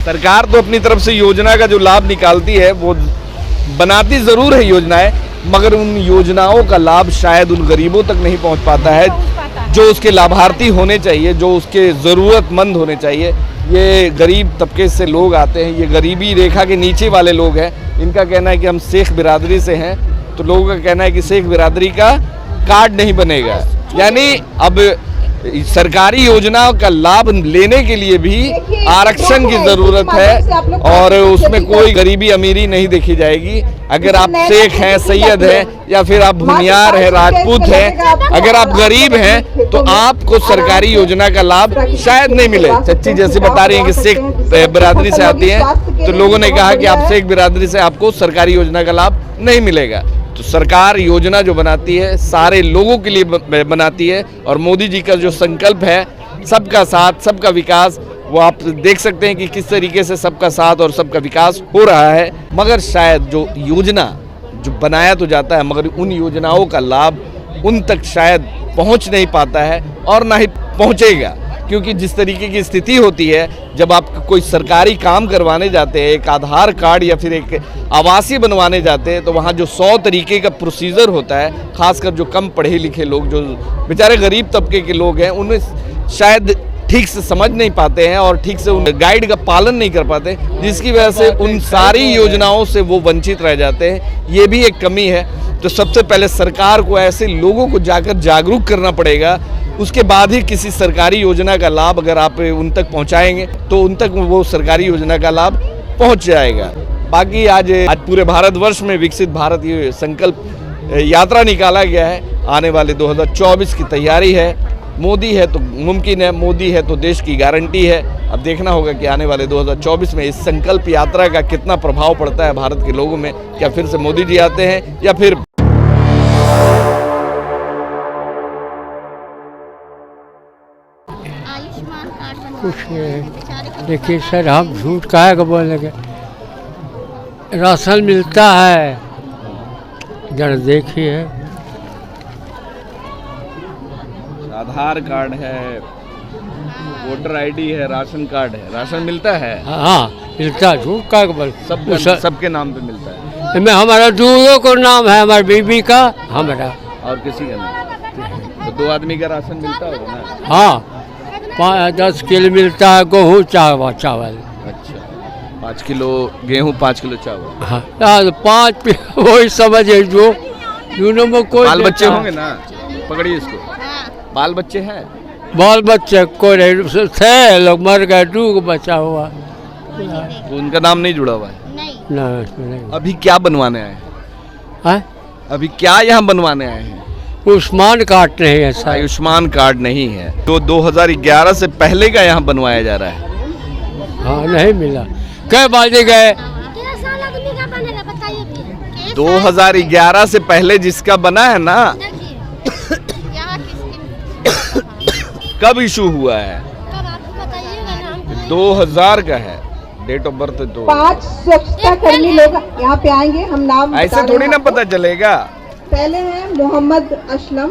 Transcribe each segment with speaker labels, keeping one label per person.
Speaker 1: सरकार तो अपनी तरफ से योजना का जो लाभ निकालती है वो बनाती जरूर है योजनाएं, मगर उन योजनाओं का लाभ शायद उन गरीबों तक नहीं पहुंच पाता है जो उसके लाभार्थी होने चाहिए, जो उसके ज़रूरतमंद होने चाहिए। ये गरीब तबके से लोग आते हैं, ये गरीबी रेखा के नीचे वाले लोग हैं। इनका कहना है कि हम शेख बिरादरी से हैं, तो लोगों का कहना है कि शेख बिरादरी का कार्ड नहीं बनेगा। यानी अब सरकारी योजनाओं का लाभ लेने के लिए भी आरक्षण की जरूरत है और उसमें कोई गरीबी अमीरी नहीं देखी जाएगी। अगर आप शेख हैं, सैयद हैं या फिर आप भुमियार हैं, राजपूत हैं, अगर आप गरीब हैं तो आपको सरकारी योजना का लाभ शायद नहीं मिले। चच्ची जैसे बता रही हैं कि शेख बिरादरी से आती हैं, तो लोगों ने कहा कि आप शेख बिरादरी से आपको सरकारी योजना का लाभ नहीं मिलेगा। तो सरकार योजना जो बनाती है सारे लोगों के लिए बनाती है और मोदी जी का जो संकल्प है सबका साथ सबका विकास, वो आप देख सकते हैं कि किस तरीके से सबका साथ और सबका विकास हो रहा है। मगर शायद जो योजना जो बनाया तो जाता है मगर उन योजनाओं का लाभ उन तक शायद पहुंच नहीं पाता है और ना ही पहुंचेगा, क्योंकि जिस तरीके की स्थिति होती है जब आप कोई सरकारी काम करवाने जाते हैं, एक आधार कार्ड या फिर एक आवासीय बनवाने जाते हैं, तो वहाँ जो 100 तरीके का प्रोसीजर होता है, खासकर जो कम पढ़े लिखे लोग, जो बेचारे गरीब तबके के लोग हैं, उनमें शायद ठीक से समझ नहीं पाते हैं और ठीक से उन गाइड का पालन नहीं कर पाते, जिसकी वजह से उन सारी योजनाओं से वो वंचित रह जाते हैं। ये भी एक कमी है। तो सबसे पहले सरकार को ऐसे लोगों को जाकर जागरूक करना पड़ेगा, उसके बाद ही किसी सरकारी योजना का लाभ अगर आप उन तक पहुंचाएंगे तो उन तक वो सरकारी योजना का लाभ पहुंच जाएगा। बाकी आज पूरे भारतवर्ष में विकसित भारत ये संकल्प यात्रा निकाला गया है। आने वाले 2024 की तैयारी है। मोदी है तो मुमकिन है, मोदी है तो देश की गारंटी है। अब देखना होगा कि आने वाले 2024 में इस संकल्प यात्रा का कितना प्रभाव पड़ता है भारत के लोगों में। क्या फिर से मोदी जी आते हैं या फिर
Speaker 2: कुछ नहीं। देखिए सर, हम झूठ काहे का बोलेंगे, राशन मिलता है, जरा देखिए।
Speaker 1: आधार कार्ड है, वोटर आईडी है, राशन कार्ड है, राशन मिलता है।
Speaker 2: हाँ मिलता है, झूठ काहे का बोल,
Speaker 1: सबके नाम पे मिलता है।
Speaker 2: इसमें हमारा दूसरों को नाम है, हमारी बीबी का, हमारा
Speaker 1: और किसी का नहीं। तो 2 आदमी का राशन मिलता होगा ना।
Speaker 2: हाँ 10 किलो मिलता है गेहूँ चावल।
Speaker 1: अच्छा, 5 किलो गेहूँ, 5 किलो चावल।
Speaker 2: हाँ 5 वही समझे जो दोनों में कोई
Speaker 1: बाल बच्चे होंगे ना, पकड़िए इसको। बाल बच्चे हैं?
Speaker 2: बाल बच्चे कोई नहीं थे, लोग मर गए, 2 बचा हुआ।
Speaker 1: तो उनका नाम नहीं जुड़ा हुआ है?
Speaker 2: नहीं।
Speaker 1: अभी क्या बनवाने आए हैं? अभी क्या यहाँ बनवाने आए हैं?
Speaker 2: आयुष्मान कार्ड नहीं है सर।
Speaker 1: आयुष्मान कार्ड नहीं है तो 2011 से पहले का यहाँ बनवाया जा रहा है।
Speaker 2: हाँ नहीं मिला, कई बाजी गए।
Speaker 1: 2011 से पहले जिसका बना है ना, कब इशू हुआ है? 2000 का है, डेट ऑफ बर्थ।
Speaker 3: 5 स्वच्छता कर्मी लोग यहाँ पे आएंगे, हम नाम
Speaker 1: ऐसे थोड़ी ना पता चलेगा।
Speaker 3: पहले है मोहम्मद असलम।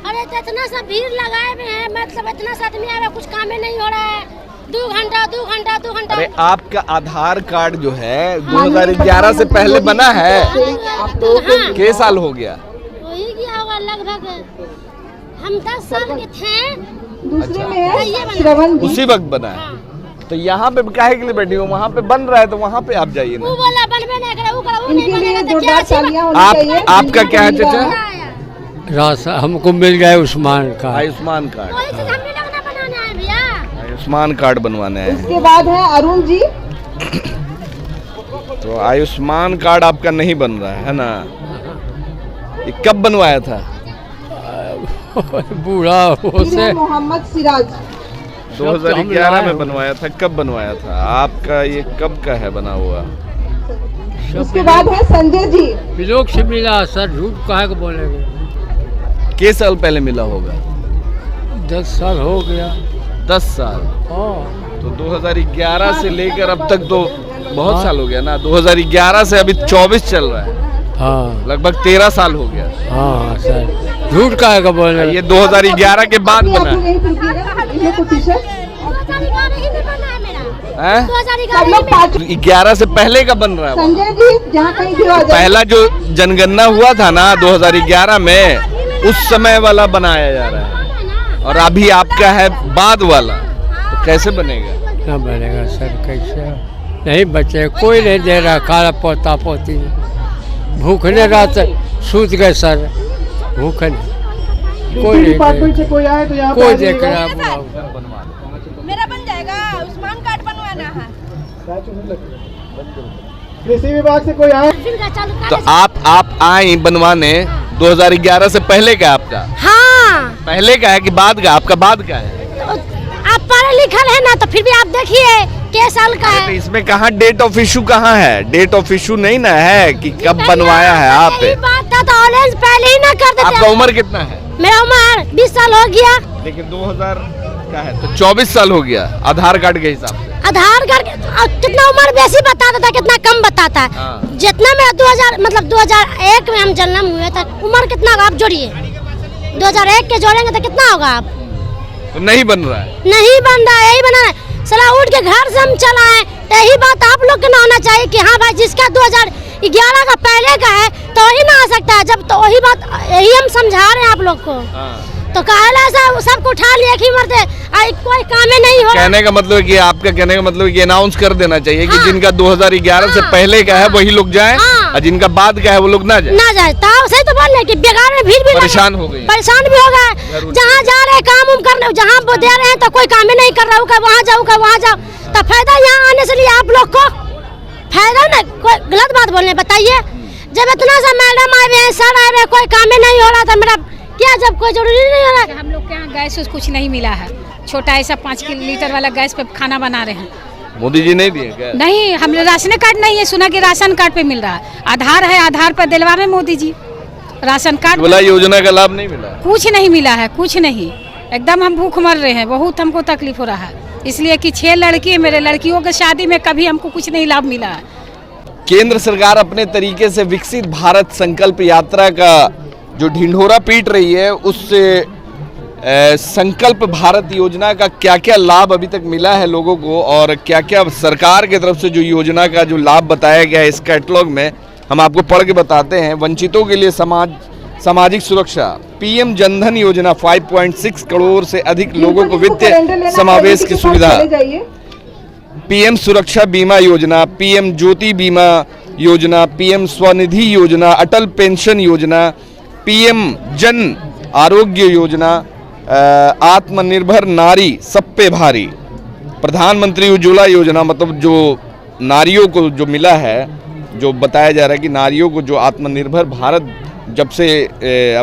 Speaker 4: अरे इतना सा भीड़ लगाए हुए हैं, मतलब इतना सा आदमी आया, कुछ काम ही नहीं हो रहा है। 2 घंटा।
Speaker 1: अरे आपका आधार कार्ड जो है 2011 से पहले बना है। कितने साल हो गया?
Speaker 4: वही गया होगा लगभग, हम 10 साल के थे।
Speaker 3: दूसरे में है श्रवण जी,
Speaker 1: उसी वक्त बना है। तो यहाँ पे काहे के लिए बैठी हो? वहाँ पे बन रहा है तो वहाँ पे आप जाइए ना।
Speaker 4: वो बोला बनबे नहीं करे, वो करा, वो
Speaker 3: इनके
Speaker 4: नहीं
Speaker 3: लिए
Speaker 4: बनेगा तो क्या
Speaker 3: जोरदार तालियां होनी चाहिए।
Speaker 1: आपका क्या है चाचा?
Speaker 2: राशन हमको मिल गया आयुष्मान कार्ड।
Speaker 1: आयुष्मान कार्ड,
Speaker 4: कोई चीज हम भी लोग ना बनाने आए भैया।
Speaker 1: आयुष्मान कार्ड बनवाने हैं।
Speaker 3: इसके बाद है अरुण जी।
Speaker 1: तो आयुष्मान कार्ड आपका नहीं बन रहा है ना? ये कब बनवाया था?
Speaker 2: बूढ़ा हो से
Speaker 3: मोहम्मद सिराज
Speaker 1: 2011 में बनवाया था। कब बनवाया था? आपका ये कब का है बना हुआ?
Speaker 3: उसके बाद है संजय जी।
Speaker 2: लोग से मिला सर, झूठ काहे को बोलेंगे।
Speaker 1: किस साल पहले मिला होगा?
Speaker 2: 10 साल हो गया।
Speaker 1: 10 साल? तो 2011 से लेकर अब तक तो बहुत साल हो गया ना। 2011 से अभी 24 चल रहा है।
Speaker 2: हाँ
Speaker 1: लगभग 13 साल हो गया।
Speaker 2: हाँ सर, झूठ काहे का बोल रहे?
Speaker 1: ये 2011 के बाद बना है।
Speaker 3: नहीं
Speaker 1: हैं?
Speaker 3: सब लोग 5
Speaker 1: 11 से पहले का बन रहा है वो।
Speaker 3: संजय जी जहाँ कहीं भी हो जाए
Speaker 1: पहला जो जनगणना हुआ था ना 2011 में, उस समय वाला बनाया जा रहा है, और अभी आपका है बाद वाला, तो कैसे बनेगा?
Speaker 2: ना बनेगा सर, कैसे नहीं बचे, कोई नहीं दे रहा, काला पोता पोती भूखने रात सूत गए सर, भूखे कोई नहीं
Speaker 3: डिपार्टमेंट से कोई आए तो यहाँ
Speaker 2: कोई देख रहा है।
Speaker 5: मेरा बन जाएगा, आयुष्मान कार्ड बनवाना है।
Speaker 3: कृषि विभाग से कोई आए
Speaker 1: तो आप आए बनवाने 2011 से पहले का आपका?
Speaker 4: हाँ,
Speaker 1: पहले का है कि बाद का? आपका बाद का है।
Speaker 4: आप पढ़े लिखल है ना, तो फिर भी आप देखिए क्या साल का
Speaker 1: तो
Speaker 4: है।
Speaker 1: इसमें कहाँ डेट ऑफ इशू कहाँ है? डेट ऑफ इशू नहीं ना है कि कब बनवाया है आप।
Speaker 4: यही बात था तो ऑनलाइन पहले ही ना कर देते।
Speaker 1: आपका उम्र कितना है?
Speaker 4: मेरा उम्र 20 साल हो गया।
Speaker 1: लेकिन 2000 का है तो 24 साल हो गया आधार कार्ड के हिसाब से।
Speaker 4: आधार कार्ड कितना उम्र बेसी बताता था, कितना कम बताता है।
Speaker 1: हाँ।
Speaker 4: जितना मेरा 2000 मतलब 2001 में हम जन्म हुए थे, उम्र कितना होगा आप जोड़िए, 2001 के जोड़ेंगे तो कितना होगा आप?
Speaker 1: तो नहीं बन रहा है।
Speaker 4: नहीं बन रहा है, यही बना है। सला उठ के घर से हम चला है, तो यही बात आप लोग के ना होना चाहिए कि हाँ भाई जिसका 2011 का पहले का है तो वही ना आ सकता है। जब तो वही बात यही हम समझा रहे हैं आप लोग को। तो कहला सबको उठा लिया कि मरते कोई काम नहीं हो।
Speaker 1: कहने का मतलब है कि आपका कहने का मतलब है कि अनाउंस कर देना चाहिए कि
Speaker 4: हाँ।
Speaker 1: जिनका 2011 से पहले का है वही लोग जाएं,
Speaker 4: हाँ।
Speaker 1: और जिनका बाद का है वो लोग ना जाएं।
Speaker 4: ना जाए तब सही तो बोल रहे कि बेकार में भीड़ भी
Speaker 1: परेशान हो गई।
Speaker 4: परेशान भी हो गए। जहाँ जा रहे काम उम करने, जहाँ वो दे रहे हैं तो कोई काम ही नहीं कर रहा होगा, वहाँ जाओ का वहाँ जाओ, तो फायदा यहाँ आने से लिए आप लोग को फायदा ना। कोई गलत बात बोलने बताइए, जब इतना सा मैडम आए हुए हैं, सर आए हुए, कोई काम ही नहीं हो रहा था मेरा क्या, जब कोई जरूरी नहीं हो रहा।
Speaker 5: हम लोग के यहाँ गैस कुछ नहीं मिला है, छोटा ऐसा 5 लीटर वाला गैस पे खाना बना रहे हैं।
Speaker 1: मोदी जी नहीं दिए क्या?
Speaker 5: नहीं, हम राशन कार्ड नहीं है, सुना कि राशन कार्ड पे मिल रहा है। आधार है, आधार पर दिलवा रहे मोदी जी। राशन कार्ड
Speaker 1: बोला योजना का लाभ नहीं मिला।
Speaker 5: कुछ नहीं मिला है, कुछ नहीं। एकदम हम भूख मर रहे हैं, बहुत हमको तकलीफ हो रहा है, इसलिए कि 6 लड़की है मेरे, लड़कियों के शादी में कभी हमको कुछ नहीं लाभ मिला है।
Speaker 1: केंद्र सरकार अपने तरीके से विकसित भारत संकल्प यात्रा का जो ढिंढोरा पीट रही है, उससे संकल्प भारत योजना का क्या क्या लाभ अभी तक मिला है लोगों को, और क्या क्या सरकार की तरफ से जो योजना का जो लाभ बताया गया है इस कैटलॉग में हम आपको पढ़ के बताते हैं। वंचितों के लिए सामाजिक सुरक्षा, पीएम जनधन योजना 5.6 करोड़ से अधिक लोगों को वित्तीय समावेश की सुविधा, पीएम सुरक्षा बीमा योजना, पीएम ज्योति बीमा योजना, पीएम स्वनिधि योजना, अटल पेंशन योजना, पीएम जन आरोग्य योजना, आत्मनिर्भर नारी सब पे भारी, प्रधानमंत्री उज्ज्वला योजना। मतलब जो नारियों को जो मिला है, जो बताया जा रहा है कि नारियों को जो आत्मनिर्भर भारत, जब से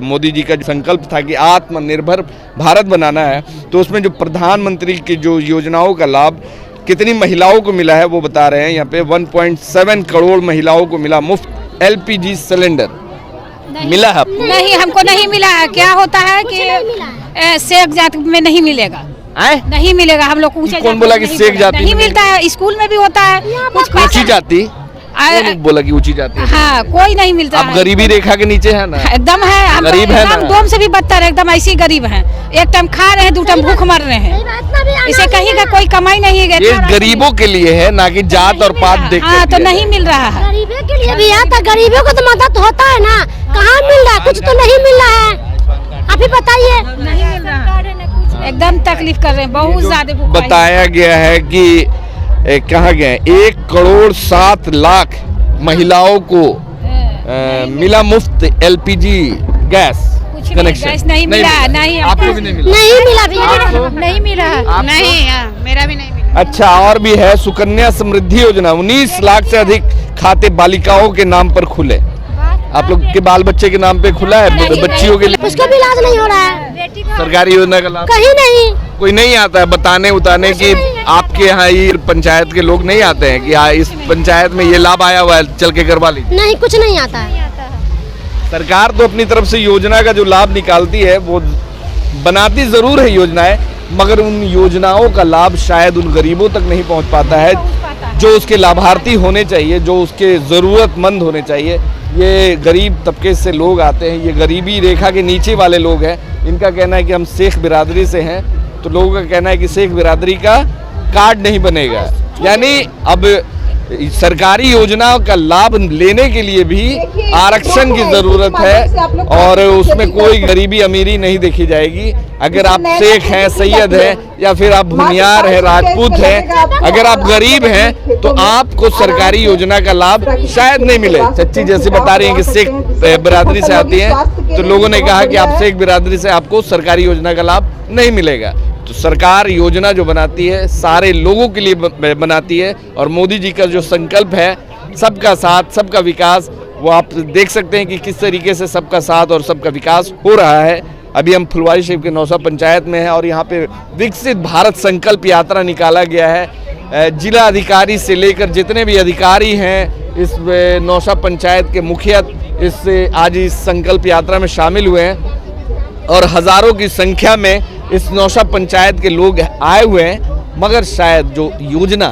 Speaker 1: मोदी जी का संकल्प था कि आत्मनिर्भर भारत बनाना है, तो उसमें जो प्रधानमंत्री की जो योजनाओं का लाभ कितनी महिलाओं को मिला है वो बता रहे हैं। यहाँ पे 1.7 करोड़ महिलाओं को मिला मुफ्त एलपीजी सिलेंडर। मिला है आपको?
Speaker 5: नहीं, हमको नहीं मिला है। क्या होता है कि शेख जात में नहीं मिलेगा, नहीं मिलेगा हम लोग को।
Speaker 1: कौन बोला कि शेख जाति
Speaker 5: नहीं मिलता है? स्कूल में भी होता है कुछ
Speaker 1: ऊंची जाति, कौन बोला कि ऊंची जाति?
Speaker 5: हाँ, कोई नहीं मिलता।
Speaker 1: आप गरीबी रेखा के नीचे है ना,
Speaker 5: एकदम है, हम
Speaker 1: गरीब है ना।
Speaker 5: डोम से भी बदतर है, एकदम ऐसी गरीब है। एक टाइम खा रहे हैं, 2 टाइम भूख मर रहे हैं। इसे कहीं का कोई कमाई नहीं है।
Speaker 1: ये गरीबों के लिए है, ना कि जात और पात देख।
Speaker 5: हाँ, तो नहीं मिल रहा है।
Speaker 4: गरीबों के लिए भी आता, गरीबों को तो मदद होता है ना, कहाँ मिल रहा है? कुछ तो नहीं मिल रहा है, आप ही बताइए।
Speaker 5: नहीं मिल रहा है, एकदम तकलीफ कर रहे हैं, बहुत ज्यादा भूख।
Speaker 1: बताया गया है कि कहा गया 1 करोड़ 7 लाख महिलाओं को मिला मुफ्त एलपीजी गैस कनेक्शन।
Speaker 5: गैस नहीं मिला, नहीं
Speaker 1: आपको भी नहीं मिला?
Speaker 4: नहीं मिला भैया,
Speaker 5: नहीं मिला, नहीं, मेरा भी नहीं मिला।
Speaker 1: अच्छा, और भी है सुकन्या समृद्धि योजना, 19 लाख से अधिक खाते बालिकाओं के नाम पर खुले। आप लोग के बाल बच्चे के नाम पे खुला है, बच्चियों के लिए?
Speaker 4: उसका भी इलाज नहीं हो रहा है,
Speaker 1: सरकारी योजना का लाभ
Speaker 4: कहीं नहीं।
Speaker 1: कोई नहीं आता है बताने उताने की? आपके यहाँ ये पंचायत के लोग नहीं आते हैं कि इस पंचायत में ये लाभ आया हुआ है, चल के करवा लीजिए?
Speaker 4: नहीं, कुछ नहीं आता है।
Speaker 1: सरकार तो अपनी तरफ से योजना का जो लाभ निकालती है वो बनाती जरूर है योजनाएं, मगर उन योजनाओं का लाभ शायद उन गरीबों तक नहीं पहुंच पाता है जो उसके लाभार्थी होने चाहिए, जो उसके ज़रूरतमंद होने चाहिए। ये गरीब तबके से लोग आते हैं, ये गरीबी रेखा के नीचे वाले लोग हैं। इनका कहना है कि हम शेख बिरादरी से हैं, तो लोगों का कहना है कि शेख बिरादरी का कार्ड नहीं बनेगा। यानी अब सरकारी योजनाओं का लाभ लेने के लिए भी आरक्षण की जरूरत है और उसमें कोई गरीबी अमीरी नहीं देखी जाएगी। अगर आप शेख हैं, सैयद हैं या फिर आप भुनियार हैं, राजपूत हैं, अगर आप गरीब हैं तो आपको सरकारी योजना का लाभ शायद नहीं मिले। चच्ची जैसे बता रही हैं कि शेख बिरादरी से आती हैं, तो लोगों ने कहा कि आप शेख बिरादरी से आपको सरकारी योजना का लाभ नहीं मिलेगा। तो सरकार योजना जो बनाती है सारे लोगों के लिए बनाती है और मोदी जी का जो संकल्प है सबका साथ सबका विकास, वो आप देख सकते हैं कि किस तरीके से सबका साथ और सबका विकास हो रहा है। अभी हम फुलवारी शरीफ के नौसा पंचायत में हैं और यहाँ पे विकसित भारत संकल्प यात्रा निकाला गया है। जिला अधिकारी से लेकर जितने भी अधिकारी हैं इस नौसा पंचायत के मुखिया आज इस संकल्प यात्रा में शामिल हुए हैं और हज़ारों की संख्या में इस नौसा पंचायत के लोग आए हुए हैं। मगर शायद जो योजना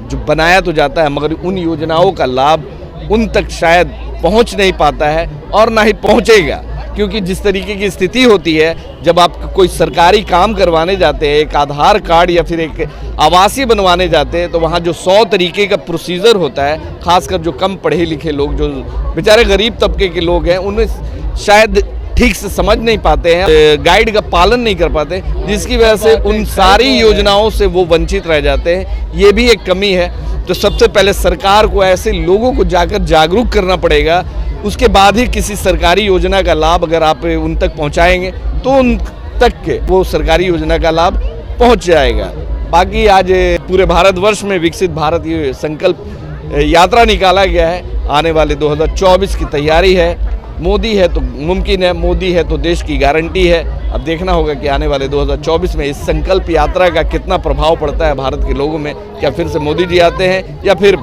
Speaker 1: जो बनाया तो जाता है मगर उन योजनाओं का लाभ उन तक शायद पहुंच नहीं पाता है और ना ही पहुंचेगा, क्योंकि जिस तरीके की स्थिति होती है जब आप कोई सरकारी काम करवाने जाते हैं, एक आधार कार्ड या फिर एक आवासीय बनवाने जाते हैं, तो वहाँ जो 100 तरीके का प्रोसीजर होता है, खासकर जो कम पढ़े लिखे लोग, जो बेचारे गरीब तबके के लोग हैं, उन्हें शायद ठीक से समझ नहीं पाते हैं, गाइड का पालन नहीं कर पाते, जिसकी वजह से उन सारी योजनाओं से वो वंचित रह जाते हैं। ये भी एक कमी है। तो सबसे पहले सरकार को ऐसे लोगों को जाकर जागरूक करना पड़ेगा, उसके बाद ही किसी सरकारी योजना का लाभ अगर आप उन तक पहुंचाएंगे तो उन तक के वो सरकारी योजना का लाभ पहुंच जाएगा। बाकी आज पूरे भारतवर्ष में विकसित भारत ये संकल्प यात्रा निकाला गया है। आने वाले 2024 की तैयारी है। मोदी है तो मुमकिन है, मोदी है तो देश की गारंटी है। अब देखना होगा कि आने वाले 2024 में इस संकल्प यात्रा का कितना प्रभाव पड़ता है भारत के लोगों में। क्या फिर से मोदी जी आते हैं या फिर